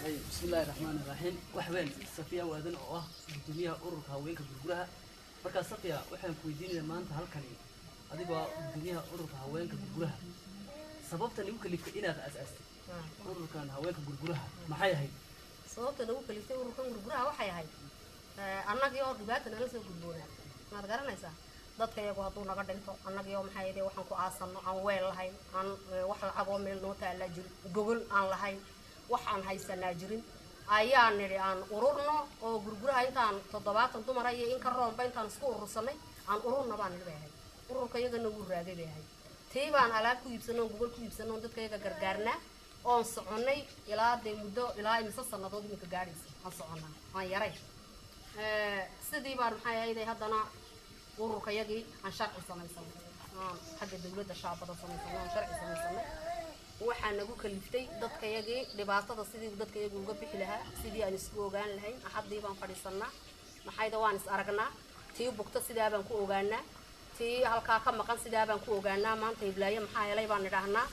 بسم الله الرحمن الرحيم وحوين صفية وادن أوه الدنيا أورك هواينك بالجرها مركز صفية وحنا كويدين لما أنت هالكني هذه بقى الدنيا أورك هواينك بالجرها سببت اللي ممكن لفتينا في أساس أورك كان هواينك بالجرها ما حي هاي سببت اللي ممكن لفتي أورك بالجرها وحي هاي أنا جيو دبات أنا لسه بالجرها ما تقدر نيسا dadka iyagu haduu naga dhinto annaga iyo maxay ahayd waxaan ku aasano aan weel lahayn aan wax lacag meel noo taala jir gogol aan lahayn waxaan haysanaa jirin ayaan niri aan ururno oo gurguraha intaan 7 dumar ay in ka roonba intaan isku urursanay aan ururna baan leeyahay ururka iyagana wuu raagayahay teebaan alaab ku iibsano gogol ku iibsano dadka iyaga gargaarna oo soconay ilaa muddo ilaa imisa sanadood imika gaaraysa aan soconaa aan yaray sidii baan maxay ahayd haddana ururka yagii aan sharci samaysanay xagga dawladda shaabada samaysanay aan sharci samaysanay waxaan nagu kaliftay dadka yagii dhibaatada sidii dadka yagu uga bixi lahaa sidii aan isku ogaan lahayn axadii baan fadhiisanaa maxayda waan is aragnaa tii bugta sidaa baan ku ogaanaa tii halkaa ka maqan sidaa baan ku ogaanaa maanta iblaayo maxaa helay baan idhaahnaa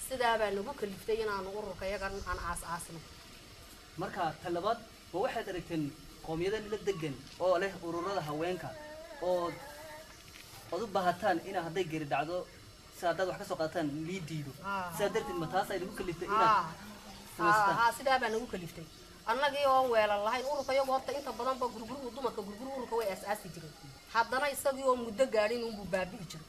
sidaa baan nagu kaliftay inaan ururka yagan aan aas-aasno marka talabaad waa waxaad aragteen qoomiyada la degan oo leh ururada haweenka oo adu bahataan ina haday gari dhacdo saadad wax ka soo qaataan liidiido sadartin ma taas ay lagu kaliftay ina sidaa baan nagu kaliftay annagii oo weelan lahayn ururka iyagu horta inta badan ba gurguruhu dumarka gurguruhu ururka way aas-aasi jireen haddana isagii oo muddo gaadhin unbuu baabi'i jiray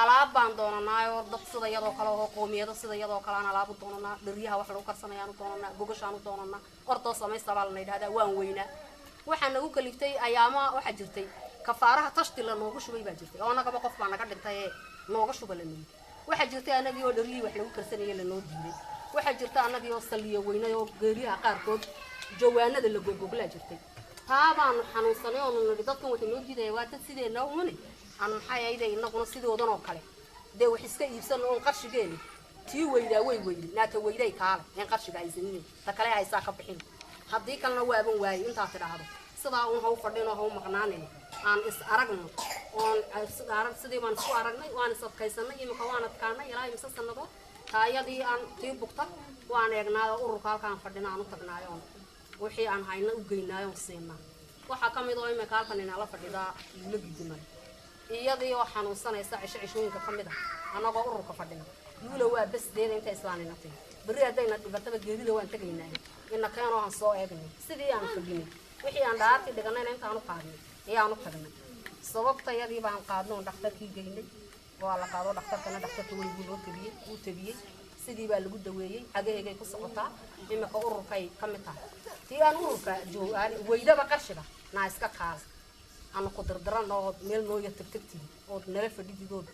alaab baan doonanaayo dad sida iyadoo kale oo qoomiyado sida iyadoo kale aan alaab u doonanaa dhariyaha wax lagu karsanayaan u doonanaa gogashaan u doonanaa ortoo samaysta baa la yidhahdaa waan weynaa waxaan nagu kaliftay ayaama waxa jirtay kafaaraha tashti la noogu shubay baa jirtay oo anagaba qof baa naga dhintay nooga shuba la noo waxa jirtay anagii oo dhariyi wax lagu karsanayay la noo diiday waxa jirtay anagii oo saliyo weynay oo geeriyaha qaarkood jawaanada la gogoglaa jirtay taabaan xanuunsanay oo noo dadkan waxa noo diiday waa dad sideena uune aan maxay ahayd inaguna sidoodan oo kale de wax iska iibsan oo qarshigeena tii weydaa way weyday naata weyday kaale in qarshiga ay sameeyay ta kale ay saa ka bixin haddii kalena waaban waayay intaa tidhaahdo sidaa uun haw fadhino haw maqnaanay aan is aragno oon sidii baan isku aragnay waan is adkaysanay imika waan adkaanay ilaa imisa sanado taayadii aan tii bugta waan eegnaayo ururka halkaan fadhino aan u tagnaayo wixii aan hayna u geynaayo siinaa waxaa ka mid oo imika halkan inala fadhidaa la gidimay iyadii oo xanuunsanaysa cishooyinka ka mid ah anagoo ururka fadhina yuula waa basdeeda inta islaanina tay bari hadayna dhibatada geedida waan tagaynaa inna keenoo aan soo eegnay sidii aan fadhinay wixii aan dhaartii dhiganayna intaan u qaadnay ayaan u tagnay sababta yadii baan qaadno dhakhtarkii geynay waa la qaado dhakhtarkana dhakhtarka weyn loo tabiyay uu tabiyay sidii baa lagu daweeyay agaheegay ku socotaa imika ururkay ka mid tahay tii aan ururka joogaan weydaba qarshiga naa iska qaas aan ku dardaran oo meel noo yatagtagtii oo nala fadhididood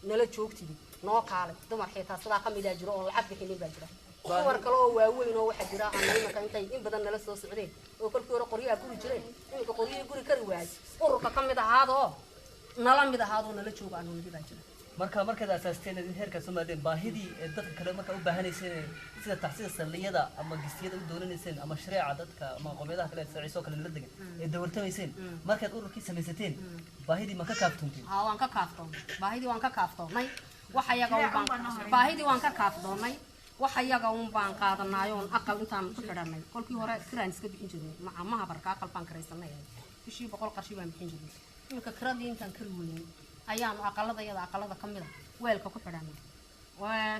nala joogtidii noo kaalay dumar xitaa sidaa ka mid ah jiro oo lacag bixinin baa jira dumar kale oo waaweyn oo waxa jira aan marka intay in badan nala soo socdeen oo kolkii hore qoryaha guri jireen imika qoryaha guri kari waayay ururka ka mid ahaado nala mid ahaado nala jooga aan nidi baa jira markaad asaasteen heerka Soomaaliyeed baahidii dadka kale marka u baahanayeen sida taxsiis saliyada ama gistiyada u doonaneyseen ama shariica dadka ama qoomiyadaha kale sharciiso kale la degan ee dawladtameyseen markaad ururkii samaysateen baahidii ma ka kaaftoonteen waan ka kaaftoon baahidii waan ka kaaftoonay waxa iyaga u baan baahidii waan ka kaaftoonay waxa iyaga u baan qaadanaayo aqal intaan ku xidhanay kolkii hore kiraan iska bixin jirnay macaamaha barka aqal baan karaysanay bishii 100 qarshi baan bixin jirnay imika kiradii intaan kari weynay ayaan aqalada ka mid ah weelka ku xidhanay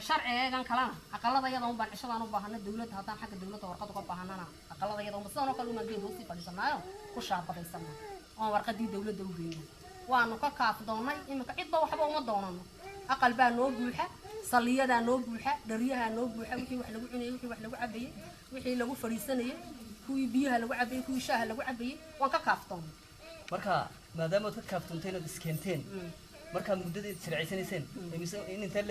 sharcigan kalena aqalada iyada u baan cishadaan u baahanay dawladda haddaan xagga dawladda warqad uga baahanana aqalada iyada uma sidoo kale uma geed hoos fadhiisanaayo ku shaabadaysanaa oo warqadii dawladda u geeyay waanu ka kaafdoonay imika cidba waxba uma doonano aqal baa noo buuxa saliyada noo buuxa dhariyaha noo buuxa wixii wax lagu cunayay wixii wax lagu cabayay wixii lagu fariisanayay kuwii biyaha lagu cabayay kuwii shaaha lagu cabayay waan ka kaafdoonay marka maadaama aad ka kaaftoonteen oo iskenteen marka muddada sharciisaneyseen inta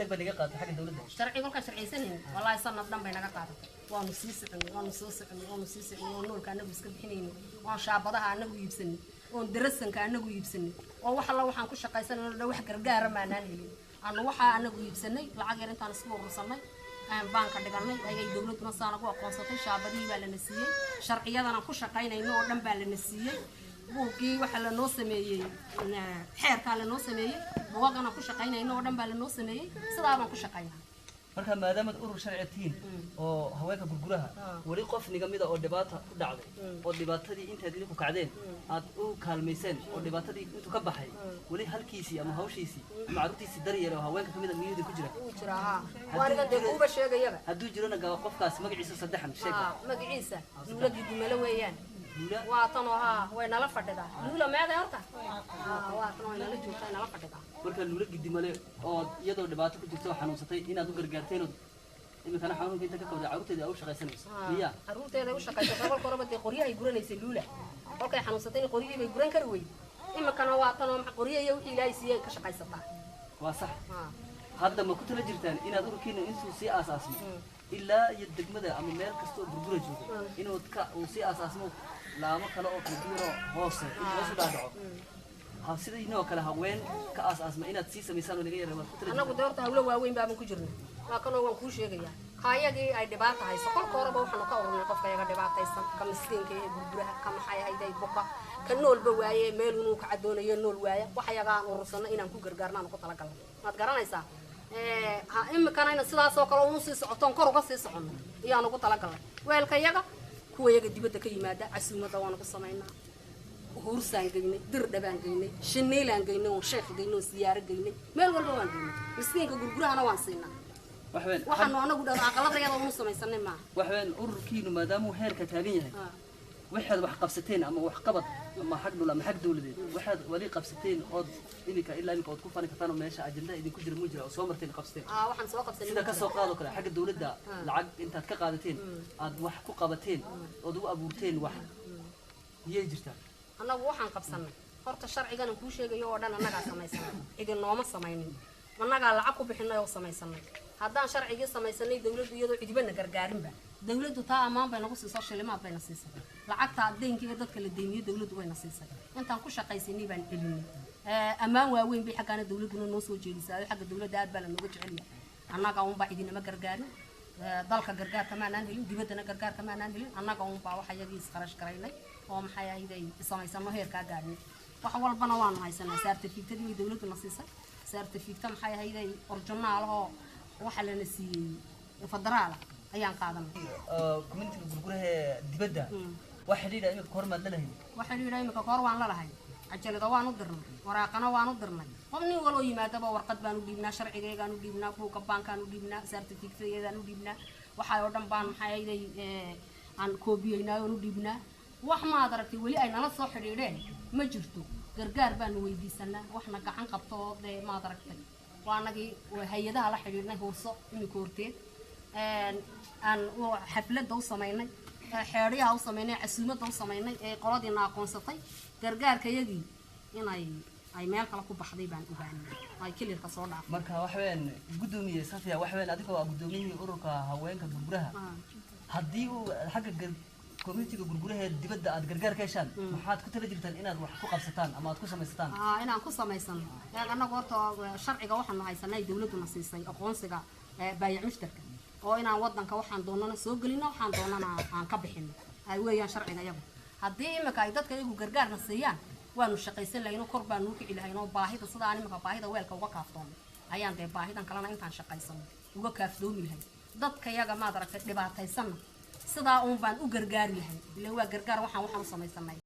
leg baa naga qaaday xagga dawladda sharci marka sharciisaneen wallahi sanad dhan bay naga qaaday waanu sii soconay oo noolka anagu iska bixinayno oo shaabadaha anagu iibsanay oo darasanka anagu iibsanay oo wax alla waxaan ku shaqaysanay wax gargaar ma aanan helin waxa anagu iibsanay lacag yar intaan isku urursanay banka dhiganay ayay dawladuna saan ugu aqoonsatay shaabadii baa la nasiiyay sharciyadana ku shaqaynayno oo dhan baa la nasiiyay buugii waxa la noo sameeyay xeerka la noo sameeyay buugana ku shaqaynayno oo dhan baa la noo sameeyay sidaa baan ku shaqaynaa marka maadaama urur sharci tihiin oo haweenka gurguraha wali qof niga mid ah oo dhibaato ku dhacday oo dhibaatadii intaad idinku kacdeen aad u kaalmayseen oo dhibaatadii intuu ka baxay wali halkiisii ama hawshiisii macruurtiisii daryeel oo haweenka kamid ah miyada ku jira uu jira waaniga dee kuuba sheegayaba hadduu jirona qofkaas magaciisa saddexan sheeg magaciisa luula gidimale weeyaan waa tan oo way nala fadhidaa luula meeday horta waa tan oo nala joogtaa nala fadhidaa marka luula gidimale oo iyadoo dhibaato ku jirto xanuunsatay inaad u gargaarteen imikana xanuunka inta ka kawda carruurteeda u shaqaysanayso miya carruurteeda u shaqaysataa kolka horeba dee qoryahay guranaysay luula kolkay xanuunsatay qoryihii bay guran kari weyday imikana waa tan oo qoryahiiyo wixii ilaahay siiyey ka shaqaysataa waa sax hadda ma ku tala jirtaan inaad ururkiina intuu sii aasaasmo ilaa iyo degmada ama meel kasta oo gurgura jooga inuu uu sii aasaasmo laamo kale oo kala duwan oo hoose hoos u dhaadhaco sida inoo kale haween ka aasaasma inaad sii samaysaan oo naga yareeyo annagu dee horta hawlo waaweyn baaban ku jirna waa kanoo waan kuu sheegayaa kaayagii ay dhibaata hayso kolka horeba waxaanu ka ururnay qofka iyaga dhibaataysan ka miskiinka ee gurguraha ka maxay ahayday buka ka noolba waaye meel inuu ka cadoonayo nool waaya wax iyaga aan urursanno inaan ku gargaarno aan ku talagalno maad garanaysaa imikana ina sidaasoo kale unu sii socotoon kor uga sii soconno iyaan ugu talagalnay weelka iyaga kuwa iyaga dibadda ka yimaada casuumada waanu ku samaynaa huursaan geynay dirdhabaan geynay shiniilaan geynay oon sheekh geynay oon siyaaro geynay meel walba waan geynay miskiinka gurgurahana waan siinaa waxaanu anagu dhado aqaladayada unu samaysanay maaha waxween ururkiinu maadaama uu heerka taagan yahay waxaad wax qabsateen ama wax qabad ama xag dhul ama xag dawladeed waxaad wali qabsateen ood imika ilaa imika ood ku fani kartaan oo meesha ajenda idinku jira mu jira oo soo marteen qabsateen waxaan soo qabsanay sida ka soo qaado kale xagga dawladda lacag intaad ka qaadateen aad wax ku qabateen ood u abuurteen wax miyay jirtaa annagu waxaan qabsanay horta sharcigan kuu sheegayo oo dhan annagaa samaysanay idin nooma samaynin annagaa lacag ku bixinay oo samaysanay haddaan sharcigii samaysanay dawladdu iyadoo cidibana gargaarinba dawladdu taa ammaan bay nagu siisay shilimaad bayna siisay lacagta deynka ee dadka la deyniyo dawladdu wayna siisay intaan ku shaqaysanay baan celinay ammaan waaweyn bay xaggaana dawladduna noo soo jeedisay xagga dawladda aad baa la nooga jecel yahay annaga unbaa idinama gargaarin dalka gargaarka maanaan helin dibaddana gargaarka maanaan helin annaga unbaa waxa iyagii iskharash garaynay oo maxay ahayday samaysano heerkaa gaadhnay wax walbana waanu haysanaa saartifiiktadii way dawladduna siisay saartifiikta maxay ahayday orjinaal oo waxa lana siiyey federaal ayaan qaadanay community gurguraha dibadda waxa xidhiidha imika kor maad lalahay waxa xidhiidha imika kor waan lalahay ajalada waan u dirnay waraaqana waan u dirnay qof nin waloo yimaadaba warqad baan u dhiibnaa sharcigeegaan u dhiibnaa buuga baankaan u dhiibnaa saartifiiktadeedaan u dhiibnaa waxa oo dhan baan maxay ahayday aan koobiyeynaa oon u dhiibnaa wax maad aragtay weli ay nala soo xidhiidheen ma jirto gargaar baanu weydiisanaa waxna gacan qabto oo dee maad aragtay waa anagii hay-adaha la xidhiidhnay huurso imika horteed aan xafladda u samaynay xeedhiyaha u samaynay casuumadda u samaynay ee qoladiina aqoonsatay gargaarkayagii inay meel kale ku baxday baan ogaanay ay kilirka soo dhaafay marka waxween gudoomiye safiya waxween adigoo ah gudoomiyihii ururka haweenka gurguraha haddii uu xagga community-ga gurguraha dibadda aad gargaar ka heshaan maxaad ku tala jirtaan inaad wax ku qabsataan ama aad ku samaysataan inaan ku samaysano annagu horta sharciga waxaanu haysanay dawladduna siisay aqoonsiga baayac mushtarka oo inaan waddanka waxaan doonana soo gelino waxaan doonana aan ka bixino ay weeyaan sharciga iyagu haddii imika ay dadka iyagu gargaarna siiyaan waanu shaqaysan lahayn oo kor baanu u kici lahayn oo baahida sidaan imika baahida weelka uga kaaftoomay ayaan dee baahidan kalena intaan shaqaysano uga kaaftoomi lahayn dadka iyaga maad aragtay dhibaataysanna sidaa uun baan u gargaari lahayn ilaa waa gargaar waxaan u samaysanay